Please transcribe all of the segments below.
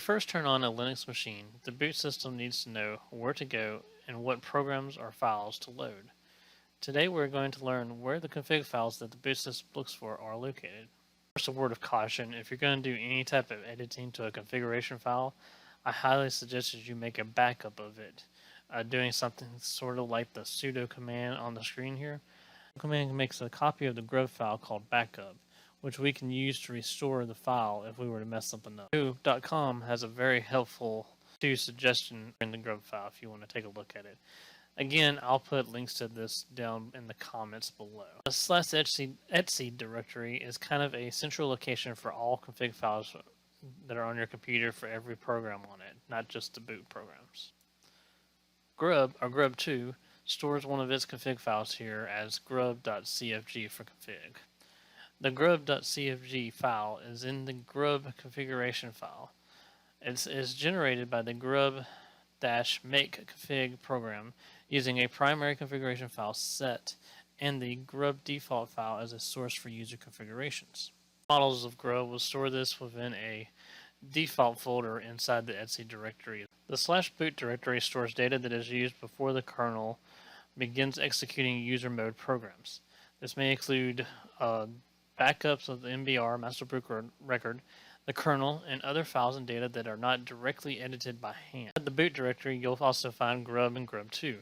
you first turn on a Linux machine, the boot system needs to know where to go and what programs or files to load. Today we're going to learn where the config files that the boot system looks for are located. First, a word of caution: if you're going to do any type of editing to a configuration file, I highly suggest that you make a backup of it, doing something sort of like the sudo command on the screen here. The command makes a copy of the grub file called backup, which we can use to restore the file if we were to mess something up. Sudo.com has a very helpful suggestion in the grub file if you want to take a look at it. Again, I'll put links to this down in the comments below. The /etc directory is kind of a central location for all config files that are on your computer for every program on it, not just the boot programs. Grub, or grub2, stores one of its config files here as grub.cfg for config. The grub.cfg file is in the grub configuration file. It is generated by the grub-make config program using a primary configuration file set and the grub default file as a source for user configurations. Models of grub will store this within a default folder inside the etc directory. The /boot directory stores data that is used before the kernel begins executing user mode programs. This may include backups of the MBR, master boot record, the kernel, and other files and data that are not directly edited by hand. In the boot directory, you'll also find grub and grub2.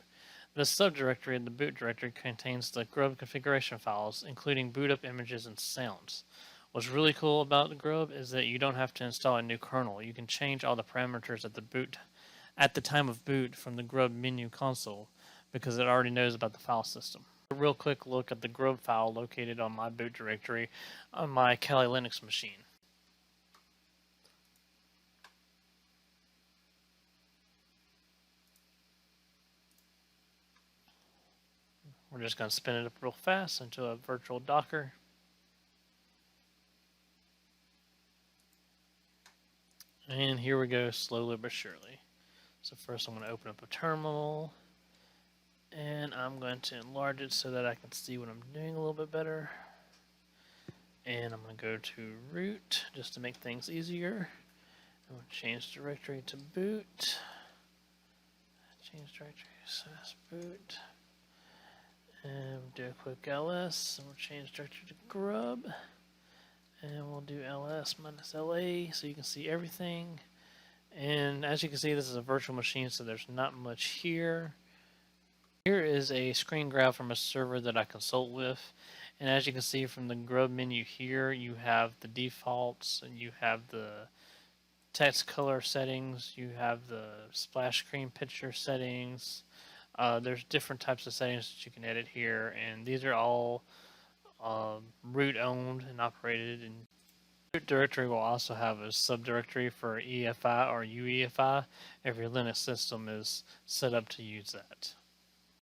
The subdirectory in the boot directory contains the grub configuration files, including boot up images and sounds. What's really cool about the grub is that you don't have to install a new kernel. You can change all the parameters at the time of boot from the grub menu console because it already knows about the file system. A real quick look at the grub file located on my boot directory on my Kali Linux machine. We're just going to spin it up real fast into a virtual Docker. And here we go, slowly but surely. So first I'm going to open up a terminal, and I'm going to enlarge it so that I can see what I'm doing a little bit better. And I'm going to go to root just to make things easier. I'm going to change directory to boot. Change directory to boot. And we'll do a quick ls, and we'll change directory to grub. And we'll do ls minus la so you can see everything. And as you can see, this is a virtual machine, so there's not much here. Here is a screen grab from a server that I consult with. And as you can see from the grub menu here, you have the defaults, and you have the text color settings, you have the splash screen picture settings. There's different types of settings that you can edit here, and these are all root owned and operated. And root directory will also have a subdirectory for EFI or UEFI if your Linux system is set up to use that.